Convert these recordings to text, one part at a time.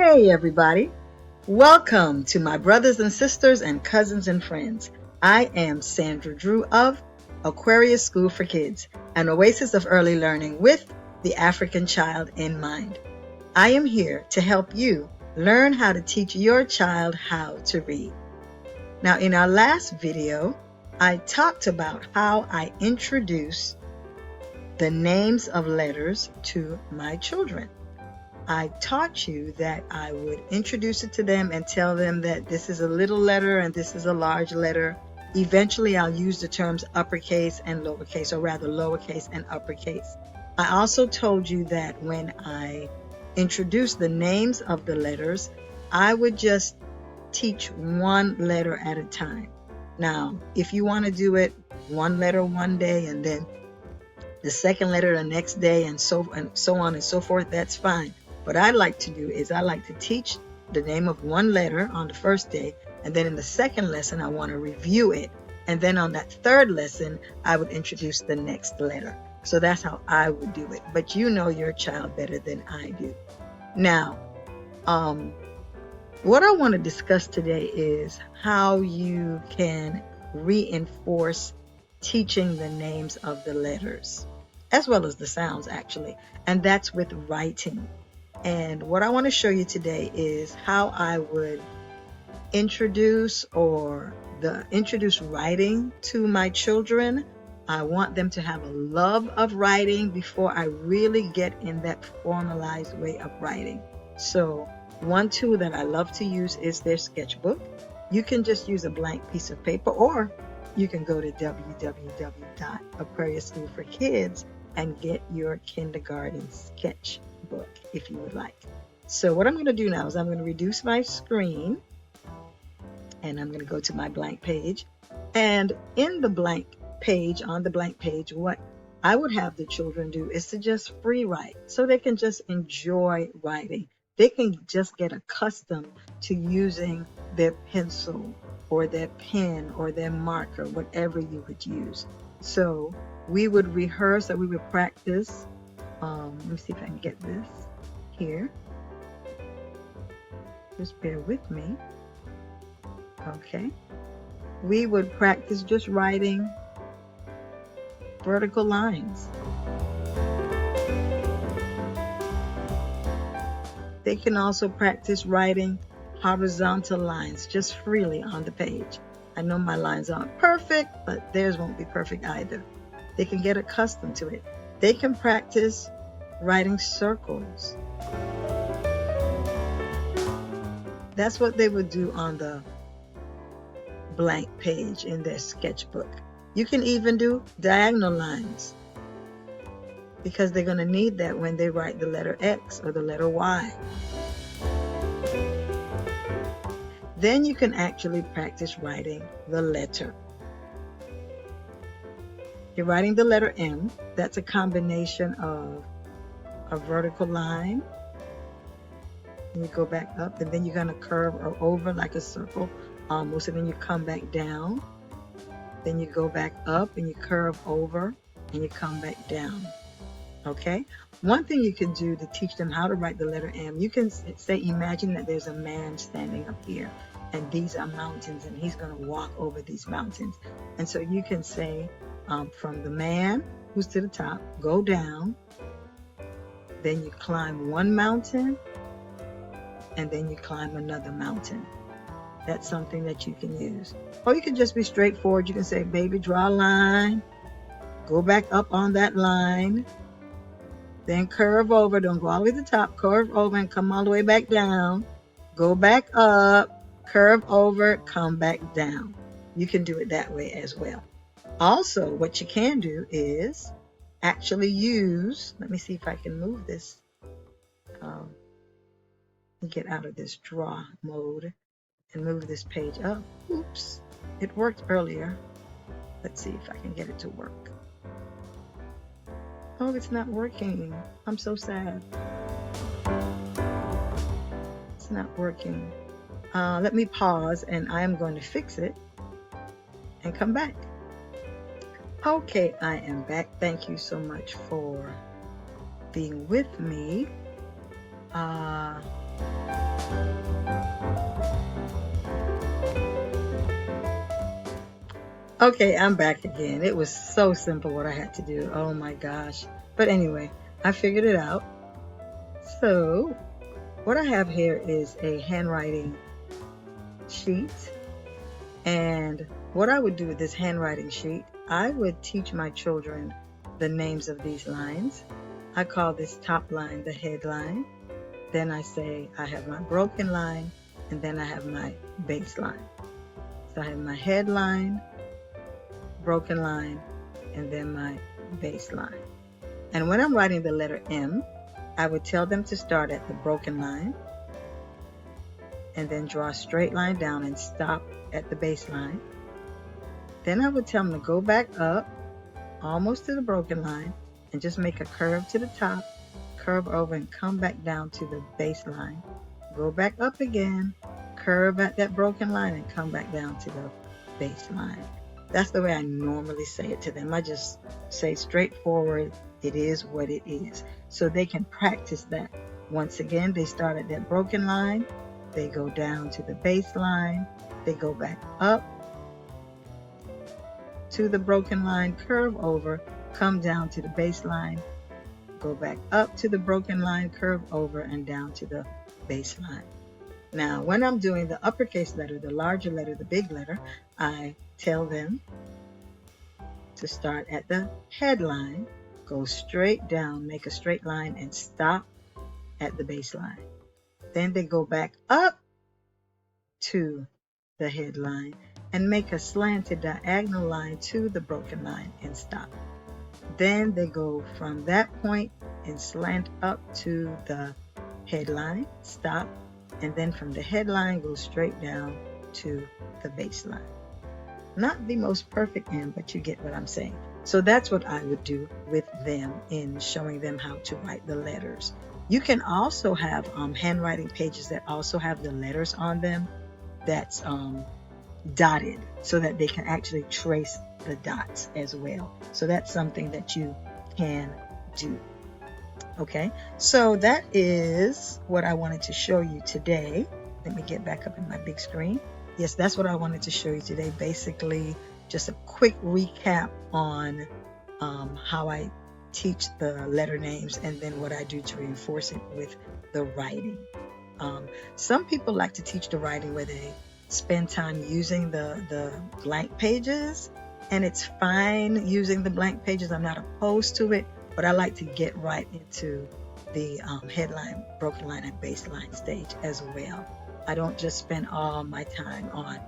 Hey everybody, welcome to my brothers and sisters and cousins and friends. I am Sandra Drew of Aquarius School for Kids, an oasis of early learning with the African child in mind. I am here to help you learn how to teach your child how to read. Now, in our last video, I talked about how I introduce the names of letters to my children. I taught you that I would introduce it to them and tell them that this is a little letter and this is a large letter. Eventually, I'll use the terms uppercase and lowercase, or rather lowercase and uppercase. I also told you that when I introduced the names of the letters, I would just teach one letter at a time. Now, if you want to do it one letter one day and then the second letter the next day and so on and so forth, that's fine. What I like to do is I like to teach the name of one letter on the first day, and then in the second lesson I want to review it, and then on that third lesson I would introduce the next letter. So that's how I would do it, but you know your child better than I do. Now, what I want to discuss today is how you can reinforce teaching the names of the letters, as well as the sounds actually, and that's with writing. And what I want to show you today is how I would introduce writing to my children. I want them to have a love of writing before I really get in that formalized way of writing. So one tool that I love to use is their sketchbook. You can just use a blank piece of paper, or you can go to www.Aquarius School for Kids and get your kindergarten sketchbook if you would like. So what I'm going to do now is I'm going to reduce my screen and I'm going to go to my blank page. And in the blank page, on the blank page, what I would have the children do is to just free write so they can just enjoy writing. They can just get accustomed to using their pencil or their pen or their marker, whatever you would use. So we would rehearse, or we would practice. Let me see if I can get this here. Just bear with me. Okay. We would practice just writing vertical lines. They can also practice writing horizontal lines just freely on the page. I know my lines aren't perfect, but theirs won't be perfect either. They can get accustomed to it. They can practice writing circles. That's what they would do on the blank page in their sketchbook. You can even do diagonal lines, because they're going to need that when they write the letter X or the letter Y. Then you can actually practice writing the letter. You're writing the letter M. That's a combination of a vertical line. And you go back up, and then you're going to curve or over like a circle almost, and then you come back down. Then you go back up and you curve over and you come back down. Okay? One thing you can do to teach them how to write the letter M, you can say, imagine that there's a man standing up here and these are mountains and he's going to walk over these mountains. And so you can say, from the man who's to the top, go down, then you climb one mountain, and then you climb another mountain. That's something that you can use. Or you can just be straightforward. You can say, baby, draw a line, go back up on that line, then curve over. Don't go all the way to the top. Curve over and come all the way back down. Go back up, curve over, come back down. You can do it that way as well. Also, what you can do is actually use, let me see if I can move this, get out of this draw mode and move this page up. Oops, it worked earlier. Let's see if I can get it to work. Oh, it's not working. I'm so sad. It's not working. Let me pause and I am going to fix it and come back. Okay, I am back. Thank you so much for being with me. Okay, I'm back again. It was so simple what I had to do. Oh my gosh. But anyway, I figured it out. So, what I have here is a handwriting sheet. And what I would do with this handwriting sheet, I would teach my children the names of these lines. I call this top line the headline. Then I say I have my broken line, and then I have my baseline. So I have my headline, broken line, and then my baseline. And when I'm writing the letter M, I would tell them to start at the broken line and then draw a straight line down and stop at the baseline. Then I would tell them to go back up almost to the broken line and just make a curve to the top, curve over and come back down to the baseline. Go back up again, curve at that broken line and come back down to the baseline. That's the way I normally say it to them. I just say straightforward, it is what it is. So they can practice that. Once again, they start at that broken line, they go down to the baseline, they go back up to the broken line, curve over, come down to the baseline, go back up to the broken line, curve over and down to the baseline. Now, when I'm doing the uppercase letter, the larger letter, the big letter, I tell them to start at the headline, go straight down, make a straight line and stop at the baseline. Then they go back up to the headline and make a slanted diagonal line to the broken line and stop. Then they go from that point and slant up to the headline, stop, and then from the headline go straight down to the baseline. Not the most perfect end, but you get what I'm saying. So that's what I would do with them in showing them how to write the letters. You can also have handwriting pages that also have the letters on them that's dotted so that they can actually trace the dots as well. So that's something that you can do. Okay, so that is what I wanted to show you today. Let me get back up in my big screen. Yes, that's what I wanted to show you today. Basically, just a quick recap on how I teach the letter names and then what I do to reinforce it with the writing. Some people like to teach the writing where they spend time using the blank pages, and it's fine using the blank pages. I'm not opposed to it, but I like to get right into the headline, broken line, and baseline stage as well. I don't just spend all my time on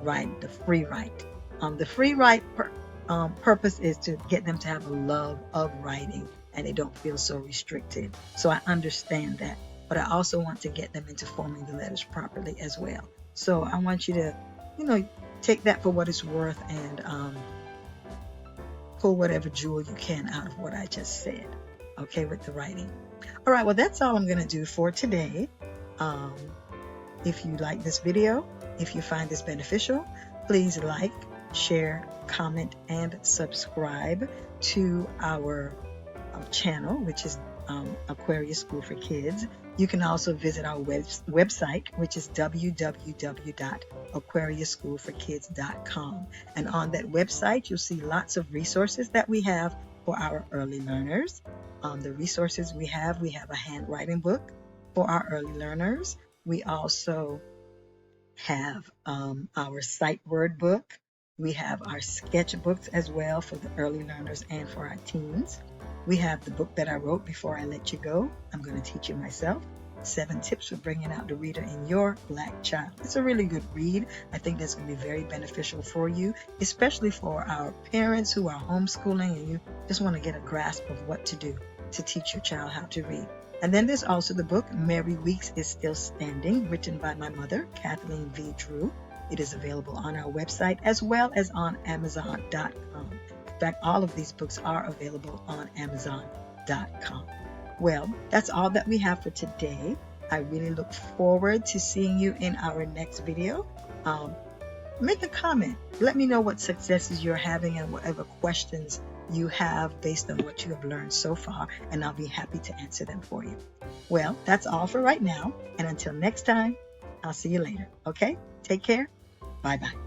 writing the free write. The free write purpose is to get them to have a love of writing and they don't feel so restricted. So I understand that, but I also want to get them into forming the letters properly as well. So I want you to, take that for what it's worth and pull whatever jewel you can out of what I just said, okay, with the writing. All right, well, that's all I'm going to do for today. If you like this video, if you find this beneficial, please like, share, comment, and subscribe to our channel, which is Aquarius School for Kids. You can also visit our website, which is www.aquariusschoolforkids.com. And on that website, you'll see lots of resources that we have for our early learners. The resources we have a handwriting book for our early learners. We also have our sight word book. We have our sketchbooks as well for the early learners and for our teens. We have the book that I wrote, Before I Let You Go. I'm going to teach you myself. 7 tips for bringing out the reader in your Black child. It's a really good read. I think that's going to be very beneficial for you, especially for our parents who are homeschooling and you just want to get a grasp of what to do to teach your child how to read. And then there's also the book, Mary Weeks is Still Standing, written by my mother, Kathleen V. Drew. It is available on our website as well as on Amazon.com. In fact, all of these books are available on Amazon.com. Well, that's all that we have for today. I really look forward to seeing you in our next video. Make a comment. Let me know what successes you're having and whatever questions you have based on what you have learned so far, and I'll be happy to answer them for you. Well, that's all for right now, and until next time, I'll see you later. Okay? Take care. Bye-bye.